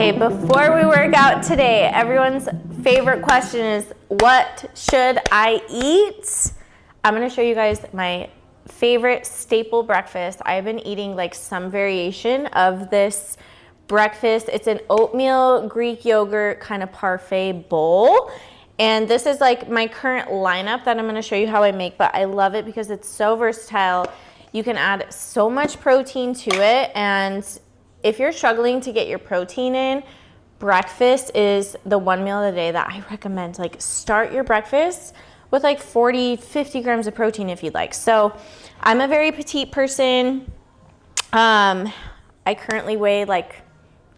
Okay, before we work out today, everyone's favorite question is, what should I eat? I'm gonna show you guys my favorite staple breakfast. I've been eating like some variation of this breakfast. It's an oatmeal, Greek yogurt kind of parfait bowl. And this is like my current lineup that I'm gonna show you how I make, but I love it because it's so versatile. You can add so much protein to it, and if you're struggling to get your protein in, breakfast is the one meal of the day that I recommend. Like, start your breakfast with like 40, 50 grams of protein if you'd like. So I'm a very petite person. I currently weigh like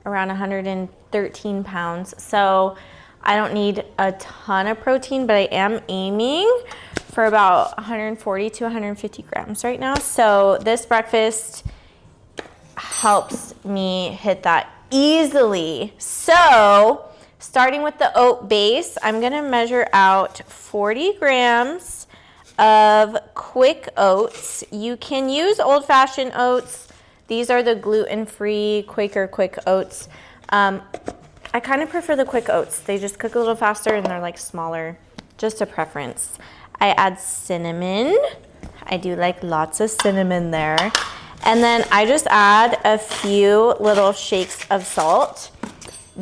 around 113 pounds. So I don't need a ton of protein, but I am aiming for about 140 to 150 grams right now. So this breakfast helps me hit that easily. So starting with the oat base, I'm gonna measure out 40 grams of quick oats. You can use old-fashioned oats. These are the gluten-free Quaker quick oats. I kind of prefer the quick oats. They just cook a little faster and they're like smaller, just a preference. I add cinnamon. I do like lots of cinnamon there. And then I just add a few little shakes of salt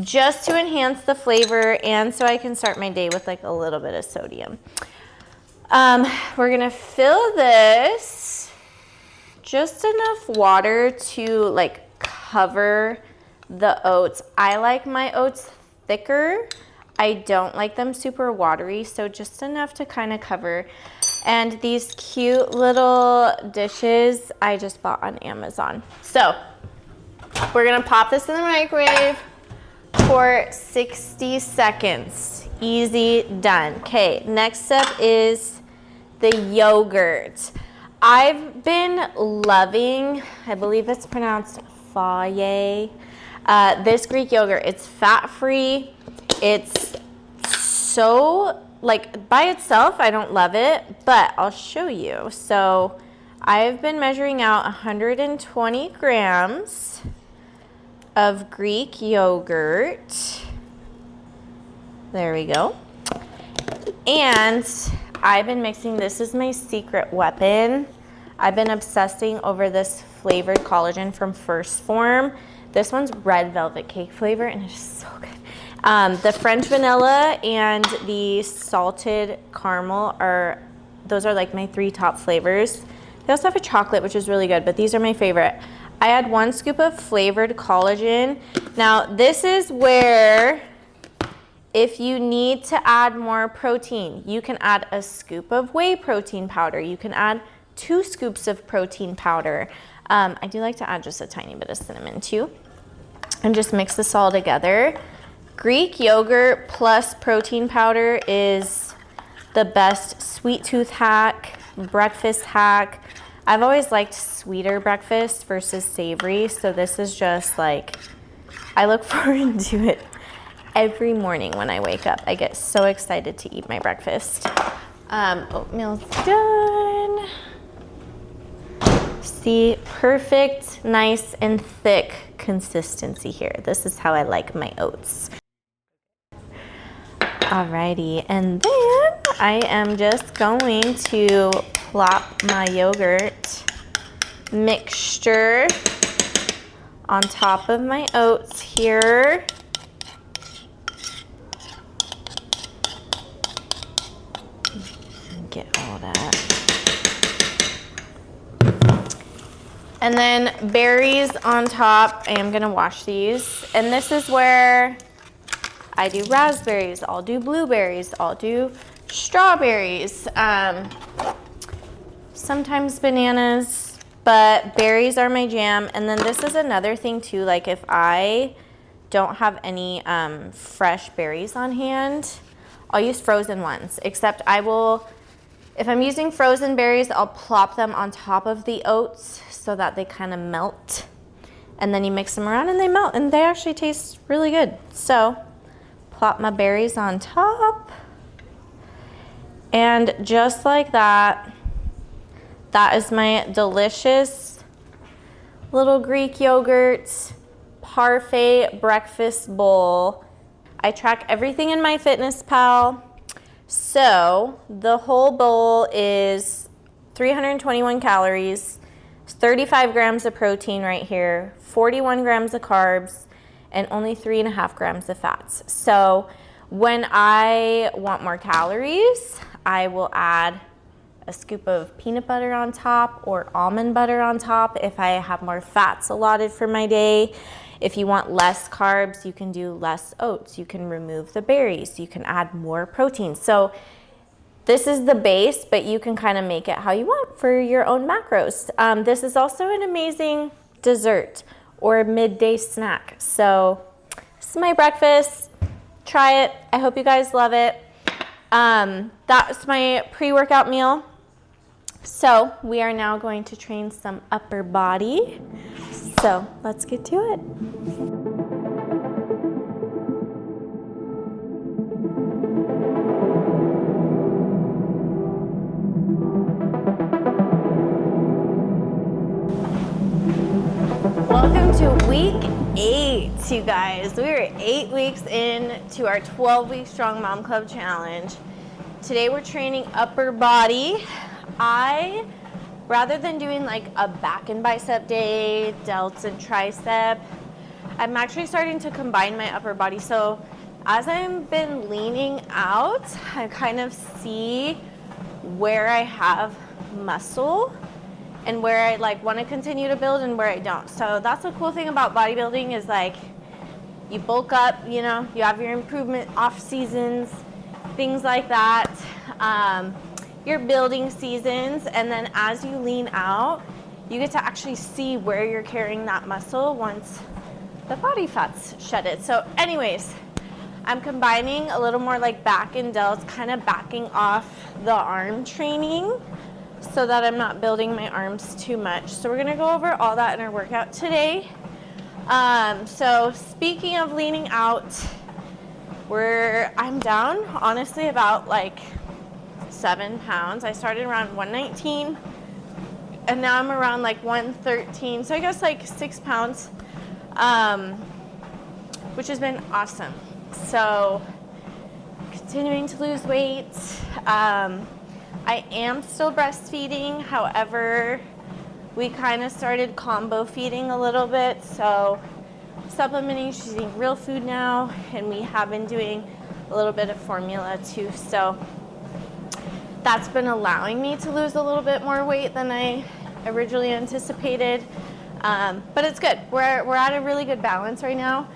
just to enhance the flavor and so I can start my day with like a little bit of sodium. We're gonna fill this just enough water to like cover the oats. I like my oats thicker. I don't like them super watery, so just enough to kind of cover. And these cute little dishes I just bought on Amazon. So we're gonna pop this in the microwave for 60 seconds. Easy, done. Okay, next step is the yogurt. I've been loving, I believe it's pronounced Faye, this Greek yogurt. It's fat-free. It's so, like, by itself, I don't love it, but I'll show you. So I've been measuring out 120 grams of Greek yogurt. There we go. And I've been mixing, this is my secret weapon. I've been obsessing over this flavored collagen from First Form. This one's red velvet cake flavor and it's so good. The French vanilla and the salted caramel those are like my 3 top flavors. They also have a chocolate, which is really good, but these are my favorite. I add 1 scoop of flavored collagen. Now, this is where, if you need to add more protein, you can add a scoop of whey protein powder. You can add 2 scoops of protein powder. I do like to add just a tiny bit of cinnamon too. And just mix this all together. Greek yogurt plus protein powder is the best sweet tooth hack, breakfast hack. I've always liked sweeter breakfast versus savory, so this is just like, I look forward to it every morning when I wake up. I get so excited to eat my breakfast. Oatmeal's done. See, perfect, nice and thick consistency here. This is how I like my oats. Alrighty, and then I am just going to plop my yogurt mixture on top of my oats here. Get all that. And then berries on top. I am gonna wash these. And this is where I do raspberries, I'll do blueberries, I'll do strawberries, sometimes bananas, but berries are my jam. And then this is another thing too, like if I don't have any fresh berries on hand, I'll use frozen ones, except I will, if I'm using frozen berries, I'll plop them on top of the oats so that they kind of melt. And then you mix them around and they melt and they actually taste really good. So plop my berries on top. And just like that, that is my delicious little Greek yogurt parfait breakfast bowl. I track everything in MyFitnessPal. So the whole bowl is 321 calories, 35 grams of protein right here, 41 grams of carbs, and only 3.5 grams of fats. So when I want more calories, I will add a scoop of peanut butter on top or almond butter on top if I have more fats allotted for my day. If you want less carbs, you can do less oats. You can remove the berries. You can add more protein. So this is the base, but you can kind of make it how you want for your own macros. This is also an amazing dessert or midday snack. So this is my breakfast. Try it. I hope you guys love it. That's my pre-workout meal. So we are now going to train some upper body. So let's get to it. Welcome to week 8, you guys. We are 8 weeks into our 12-week Strong Mom Club challenge. Today we're training upper body. Rather than doing like a back and bicep day, delts and tricep, I'm actually starting to combine my upper body. So as I've been leaning out, I kind of see where I have muscle and where I like want to continue to build and where I don't. So that's the cool thing about bodybuilding is like you bulk up, you know, you have your improvement off seasons, things like that. Your building seasons, and then as you lean out, you get to actually see where you're carrying that muscle once the body fat's shedded. So anyways, I'm combining a little more like back and delts, kind of backing off the arm training so that I'm not building my arms too much. So we're gonna go over all that in our workout today. So speaking of leaning out, I'm down honestly about like 7 pounds. I started around 119 and now I'm around like 113. So I guess like 6 pounds, which has been awesome. So continuing to lose weight. I am still breastfeeding. However, we kind of started combo feeding a little bit. So supplementing, she's eating real food now, and we have been doing a little bit of formula too. So that's been allowing me to lose a little bit more weight than I originally anticipated. But it's good. We're at a really good balance right now.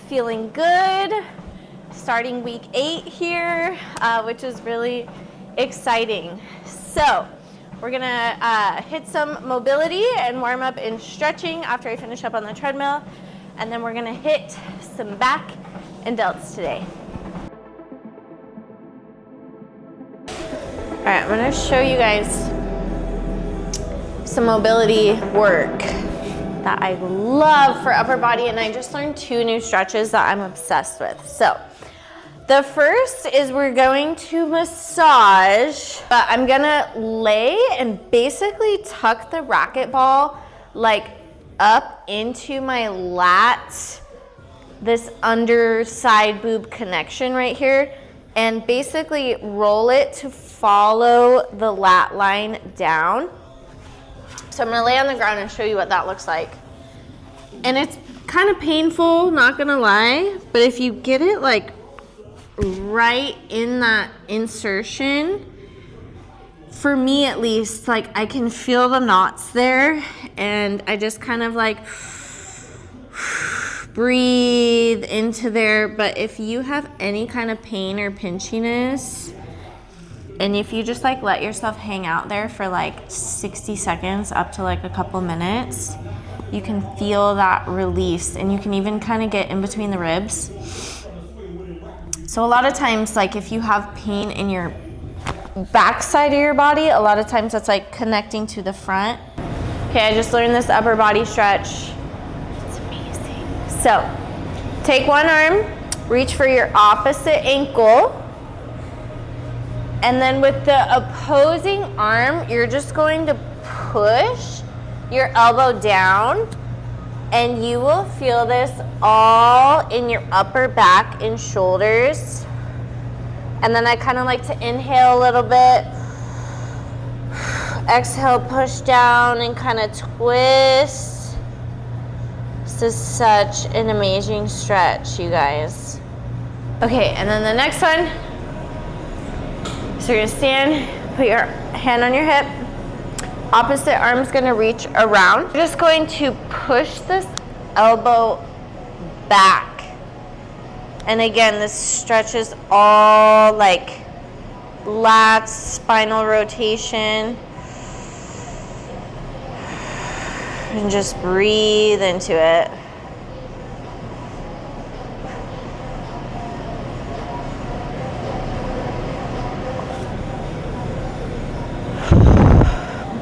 Feeling good. Starting week 8 here, which is really exciting. So we're gonna hit some mobility and warm up and stretching after I finish up on the treadmill. And then we're gonna hit some back and delts today. All right, I'm gonna show you guys some mobility work that I love for upper body, and I just learned 2 new stretches that I'm obsessed with. So the first is we're going to massage, but I'm gonna lay and basically tuck the racquetball like up into my lat, this underside boob connection right here, and basically roll it to follow the lat line down. So I'm gonna lay on the ground and show you what that looks like. And it's kind of painful, not gonna lie, but if you get it like right in that insertion, for me at least, like I can feel the knots there, and I just kind of like breathe into there. But if you have any kind of pain or pinchiness, and if you just like let yourself hang out there for like 60 seconds up to like a couple minutes, you can feel that release, and you can even kind of get in between the ribs. So a lot of times, like if you have pain in your back side of your body, a lot of times that's like connecting to the front. Okay, I just learned this upper body stretch. It's amazing. So take one arm, reach for your opposite ankle, and then with the opposing arm, you're just going to push your elbow down And you will feel this all in your upper back and shoulders. And then I kind of like to inhale a little bit. Exhale, push down and kind of twist. This is such an amazing stretch, you guys. Okay, and then the next one. So you're gonna stand, put your hand on your hip. Opposite arm's gonna reach around. You're just going to push this elbow back. And again, this stretches all like lats, spinal rotation. And just breathe into it.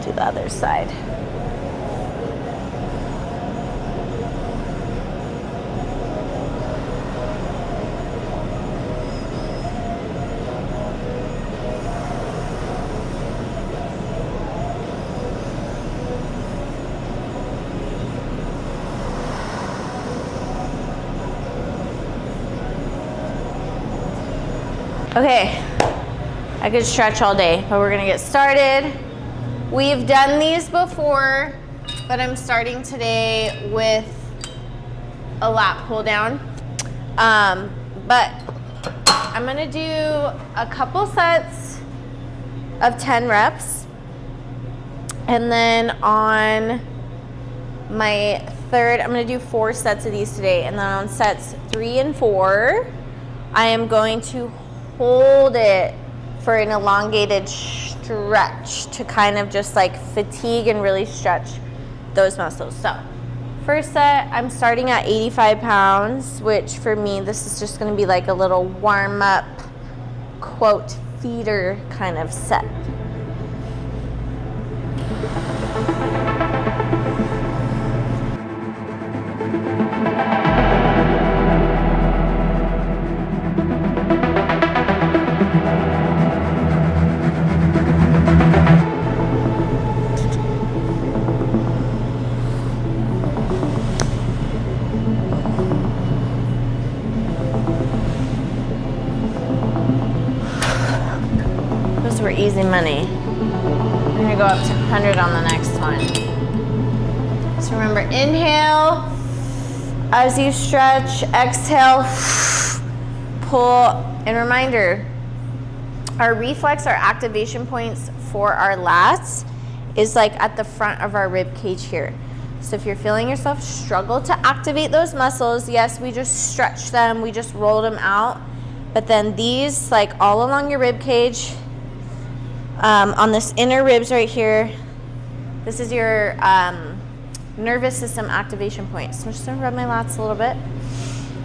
Do the other side. Okay, I could stretch all day, but we're gonna get started. We've done these before, but I'm starting today with a lat pull down. But I'm gonna do a couple sets of 10 reps. And then on my third, I'm gonna do 4 sets of these today. And then on sets 3 and 4, I am going to hold it for an elongated stretch to kind of just like fatigue and really stretch those muscles. So first set, I'm starting at 85 pounds, which for me, this is just gonna be like a little warm up, quote, feeder kind of set. For easy money. We're gonna go up to 100 on the next one. So remember, inhale as you stretch, exhale, pull, and reminder, our reflex, our activation points for our lats is like at the front of our rib cage here. So if you're feeling yourself struggle to activate those muscles, yes, we just stretch them, we just roll them out, but then these like all along your rib cage, on this inner ribs right here, this is your nervous system activation point. So I'm just gonna rub my lats a little bit.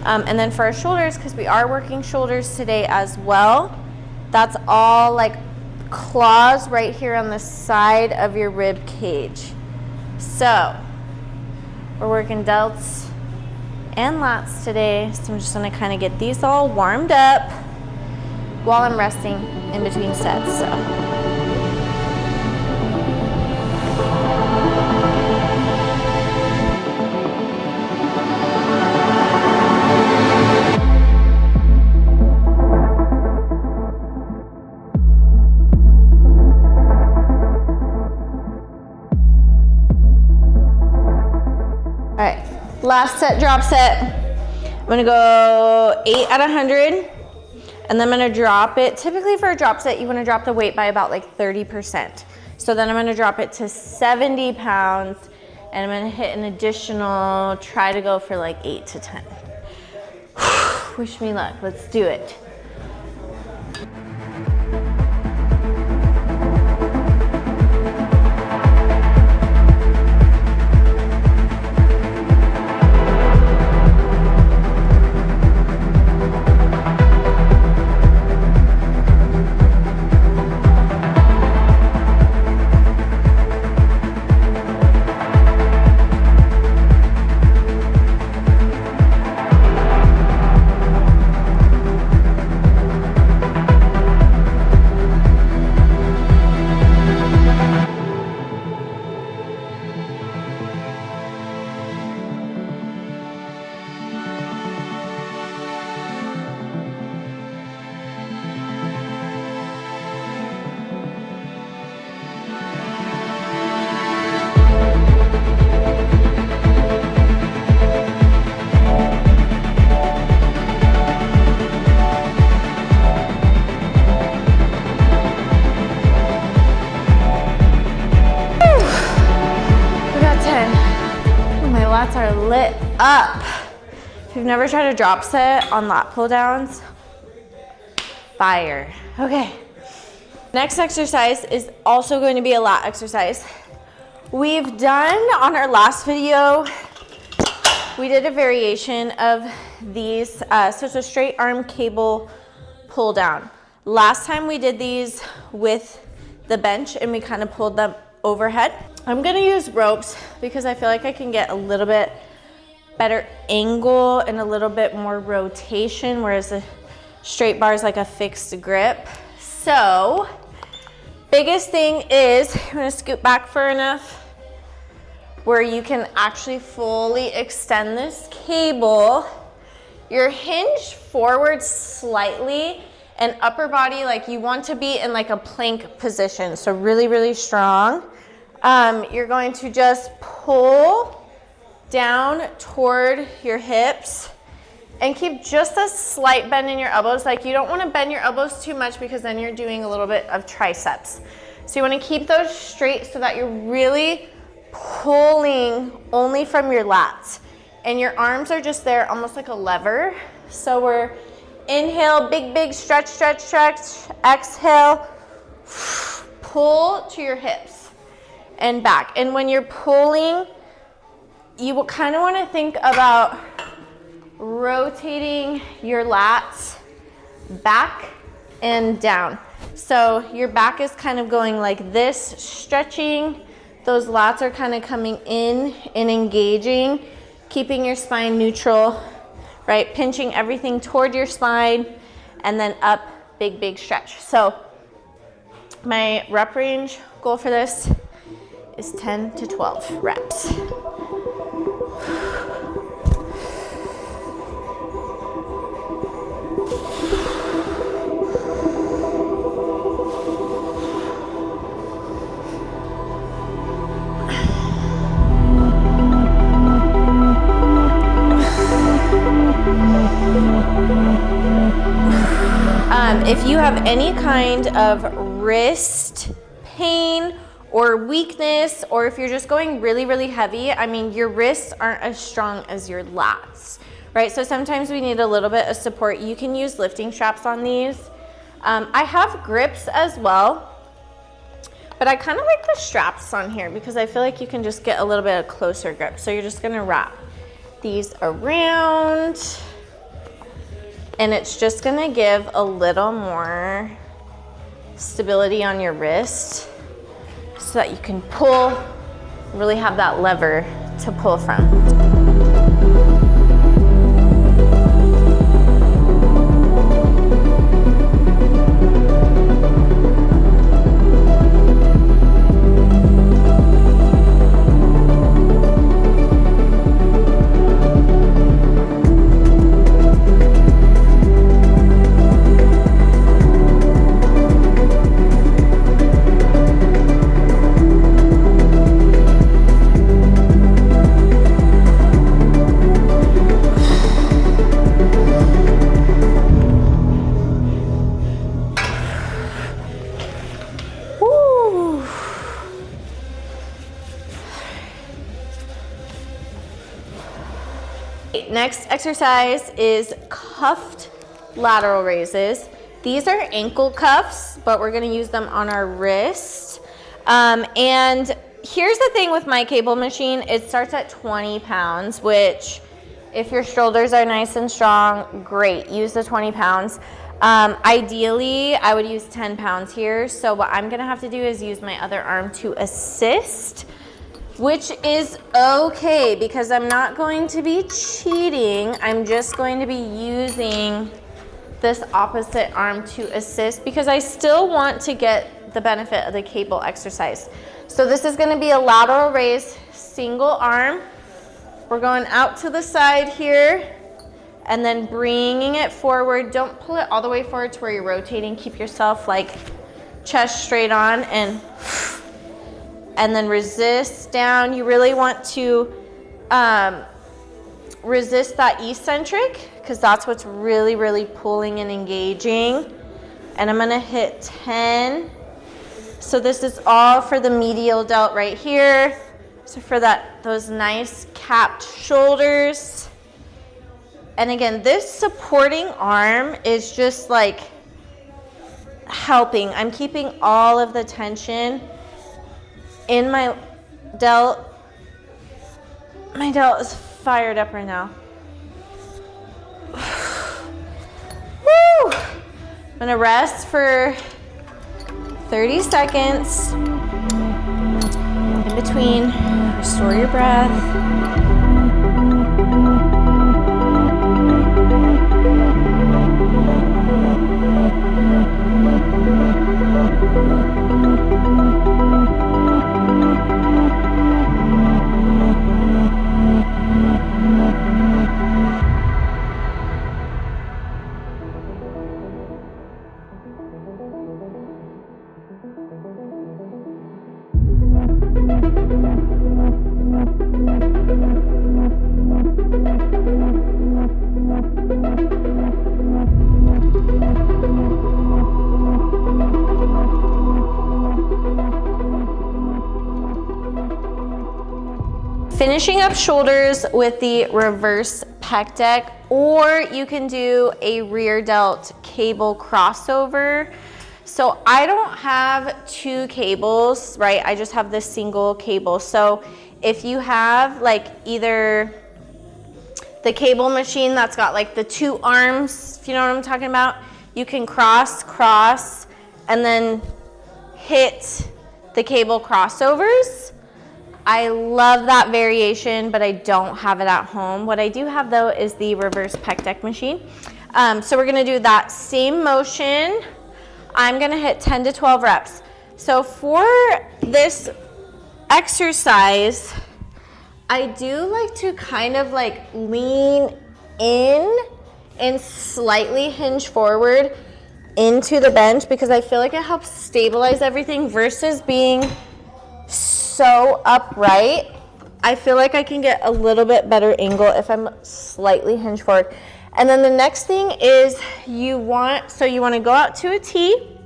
And then for our shoulders, because we are working shoulders today as well, that's all like claws right here on the side of your rib cage. So we're working delts and lats today. So I'm just gonna kind of get these all warmed up while I'm resting in between sets. So. All right, last set, drop set. I'm gonna go 8 at 100, and then I'm gonna drop it. Typically for a drop set, you wanna drop the weight by about like 30%. So then I'm gonna drop it to 70 pounds, and I'm gonna hit an additional, try to go for like 8 to 10. Wish me luck, let's do it. pull it up. If you've never tried a drop set on lat pull downs, fire. Okay. Next exercise is also going to be a lat exercise. We've done on our last video, we did a variation of these. So it's a straight arm cable pull down. Last time we did these with the bench and we kind of pulled them overhead. I'm gonna use ropes because I feel like I can get a little bit better angle and a little bit more rotation, whereas the straight bar is like a fixed grip. So, biggest thing is I'm gonna scoot back far enough where you can actually fully extend this cable. You're hinged forward slightly and upper body, like you want to be in like a plank position. So really, really strong. You're going to just pull down toward your hips and keep just a slight bend in your elbows. Like you don't want to bend your elbows too much because then you're doing a little bit of triceps. So you want to keep those straight so that you're really pulling only from your lats. And your arms are just there almost like a lever. So we're inhale, big, big stretch, stretch, stretch. Exhale, pull to your hips and back. And when you're pulling, you will kind of want to think about rotating your lats back and down. So your back is kind of going like this, stretching. Those lats are kind of coming in and engaging, keeping your spine neutral, right? Pinching everything toward your spine and then up, big, big stretch. So my rep range goal for this is 10 to 12 reps. If you have any kind of wrist pain or weakness, or if you're just going really, really heavy, I mean, your wrists aren't as strong as your lats, right? So sometimes we need a little bit of support. You can use lifting straps on these. I have grips as well, but I kind of like the straps on here because I feel like you can just get a little bit of closer grip. So you're just gonna wrap these around, and it's just gonna give a little more stability on your wrist so that you can pull, really have that lever to pull from. Next exercise is cuffed lateral raises. These are ankle cuffs, but we're gonna use them on our wrist. And here's the thing with my cable machine, it starts at 20 pounds, which if your shoulders are nice and strong, great, use the 20 pounds. Ideally, I would use 10 pounds here. So what I'm gonna have to do is use my other arm to assist, which is okay because I'm not going to be cheating. I'm just going to be using this opposite arm to assist because I still want to get the benefit of the cable exercise. So this is gonna be a lateral raise, single arm. We're going out to the side here and then bringing it forward. Don't pull it all the way forward to where you're rotating. Keep yourself like chest straight on and then resist down. You really want to resist that eccentric because that's what's really, really pulling and engaging. And I'm gonna hit 10. So this is all for the medial delt right here. So for those nice capped shoulders. And again, this supporting arm is just like helping. I'm keeping all of the tension in my delt. My delt is fired up right now. Woo! I'm gonna rest for 30 seconds. In between, restore your breath. Finishing up shoulders with the reverse pec deck, or you can do a rear delt cable crossover. So I don't have two cables, right? I just have this single cable. So if you have like either the cable machine that's got like the two arms, if you know what I'm talking about, you can cross, and then hit the cable crossovers. I love that variation, but I don't have it at home. What I do have though is the reverse pec deck machine. So we're gonna do that same motion. I'm gonna hit 10 to 12 reps. So for this exercise, I do like to kind of like lean in and slightly hinge forward into the bench because I feel like it helps stabilize everything versus being so upright. I feel like I can get a little bit better angle if I'm slightly hinged forward. And then the next thing is you want to go out to a T,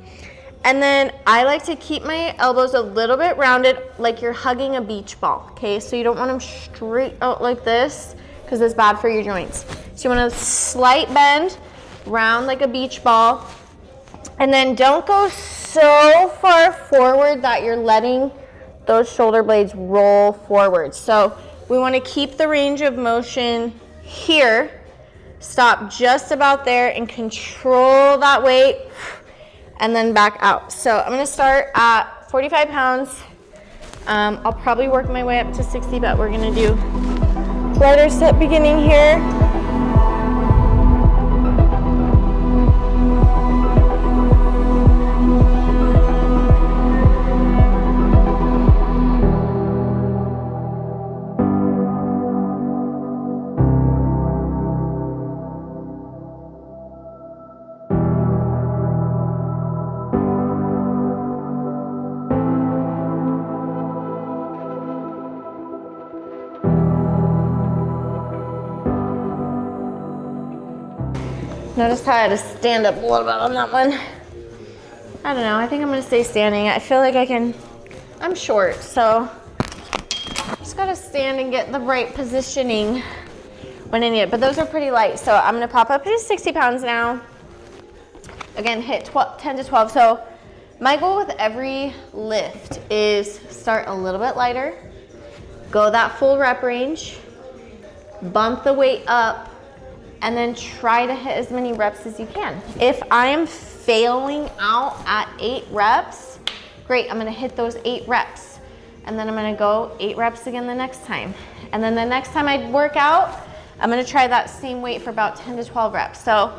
and then I like to keep my elbows a little bit rounded like you're hugging a beach ball, okay? So you don't want them straight out like this because it's bad for your joints. So you want a slight bend, round like a beach ball, and then don't go so far forward that you're letting those shoulder blades roll forward. So we want to keep the range of motion here, stop just about there and control that weight, and then back out. So I'm gonna start at 45 pounds. I'll probably work my way up to 60, but we're gonna do lighter set beginning here. Notice how I had to stand up a little bit on that one. I don't know, I think I'm gonna stay standing. I feel like I'm short, so just gotta stand and get the right positioning when I need it. But those are pretty light, so I'm gonna pop up to 60 pounds now. Again, hit 10 to 12. So my goal with every lift is start a little bit lighter, go that full rep range, bump the weight up, and then try to hit as many reps as you can. If I am failing out at 8 reps, great, I'm gonna hit those 8 reps. And then I'm gonna go 8 reps again the next time. And then the next time I work out, I'm gonna try that same weight for about 10 to 12 reps. So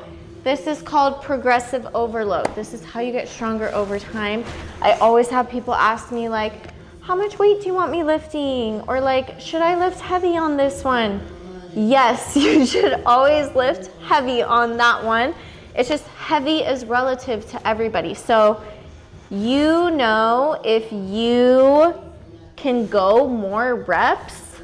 this is called progressive overload. This is how you get stronger over time. I always have people ask me like, how much weight do you want me lifting? Or like, should I lift heavy on this one? Yes, you should always lift heavy on that one. It's just heavy is relative to everybody. So you know if you can go more reps,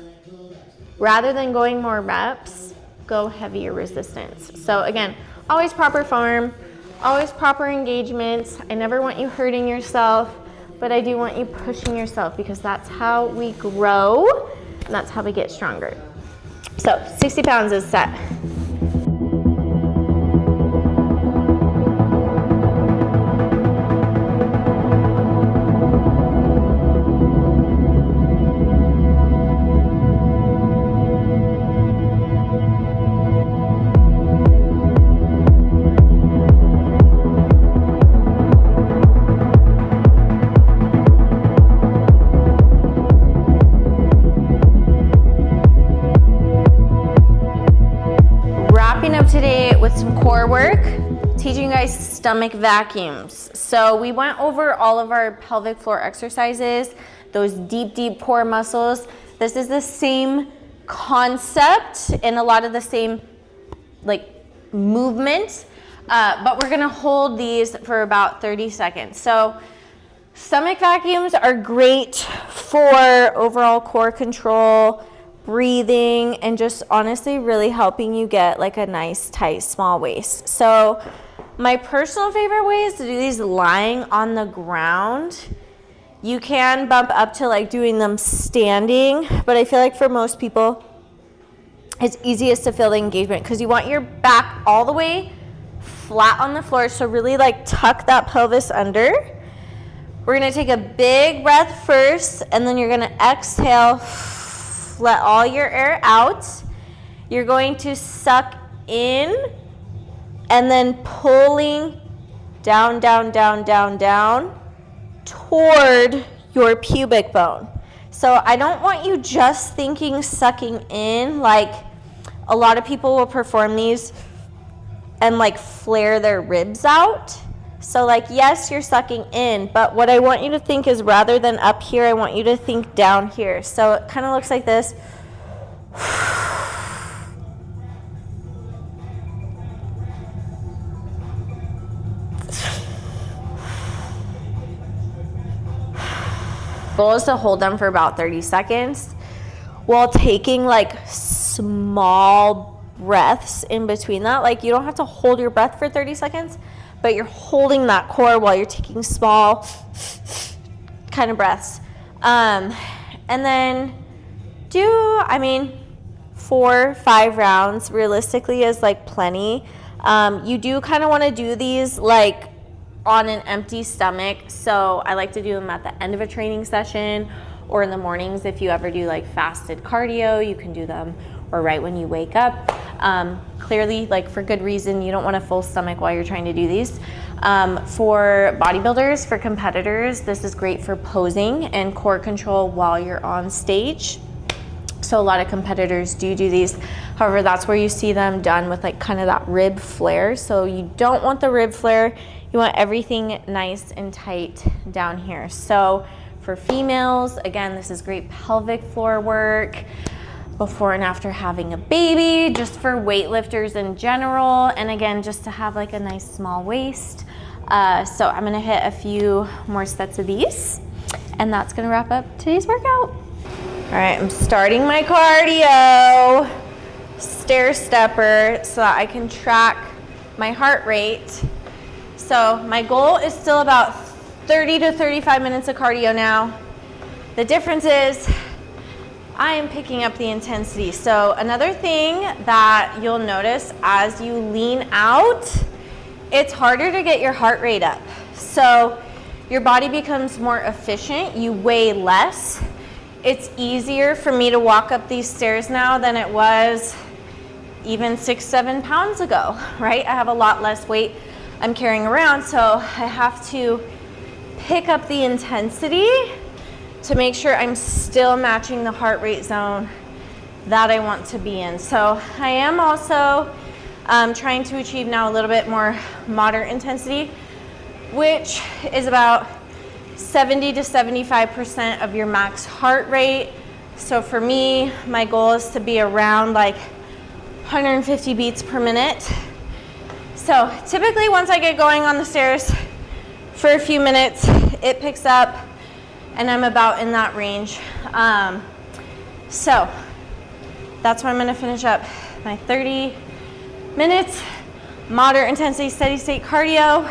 rather than going more reps, go heavier resistance. So again, always proper form, always proper engagement. I never want you hurting yourself. but I do want you pushing yourself because that's how we grow and that's how we get stronger. So 60 pounds is set. Today with some core work, teaching you guys stomach vacuums. So we went over all of our pelvic floor exercises, those deep core muscles. This is the same concept and a lot of the same like movement, but we're gonna hold these for about 30 seconds. So stomach vacuums are great for overall core control, breathing, and just honestly really helping you get like a nice tight small waist. So my personal favorite way is to do these lying on the ground. You can bump up to like doing them standing, but I feel like for most people it's easiest to feel the engagement because you want your back all the way flat on the floor, so really like tuck that pelvis under. We're gonna take a big breath first and then you're gonna exhale. Let all your air out. You're going to suck in and then pulling down toward your pubic bone. So I don't want you just thinking sucking in, like a lot of people will perform these and like flare their ribs out. So like, yes, you're sucking in, but what I want you to think is rather than up here, I want you to think down here. So it kind of looks like this. Goal is to hold them for about 30 seconds while taking like small breaths in between that. Like you don't have to hold your breath for 30 seconds, but you're holding that core while you're taking small kind of breaths. And then do, 4-5 rounds realistically is like plenty. You do kind of want to do these like on an empty stomach. So I like to do them at the end of a training session or in the mornings. If you ever do like fasted cardio, you can do them or right when you wake up. Clearly, like for good reason, you don't want a full stomach while you're trying to do these. For bodybuilders, for competitors, this is great for posing and core control while you're on stage. So a lot of competitors do these. However, that's where you see them done with like kind of that rib flare. So you don't want the rib flare. You want everything nice and tight down here. So for females, again, this is great pelvic floor work before and after having a baby, just for weightlifters in general, and again, just to have like a nice small waist. So I'm gonna hit a few more sets of these, and that's gonna wrap up today's workout. All right, I'm starting my cardio, stair stepper, so that I can track my heart rate. So my goal is still about 30 to 35 minutes of cardio now. The difference is I am picking up the intensity. So another thing that you'll notice as you lean out, it's harder to get your heart rate up. So your body becomes more efficient, you weigh less. It's easier for me to walk up these stairs now than it was even 6-7 pounds ago, right? I have a lot less weight I'm carrying around, so I have to pick up the intensity to make sure I'm still matching the heart rate zone that I want to be in. So I am also trying to achieve now a little bit more moderate intensity, which is about 70 to 75% of your max heart rate. So for me, my goal is to be around like 150 beats per minute. So typically once I get going on the stairs for a few minutes, it picks up and I'm about in that range. So that's where I'm gonna finish up my 30 minutes, moderate intensity, steady state cardio.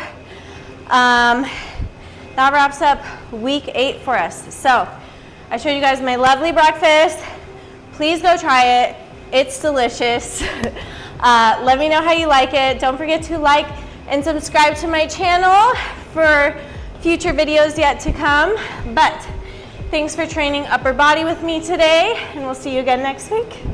that wraps up week 8 for us. So I showed you guys my lovely breakfast. Please go try it. It's delicious. Let me know how you like it. Don't forget to like and subscribe to my channel for future videos yet to come. But thanks for training upper body with me today, and we'll see you again next week.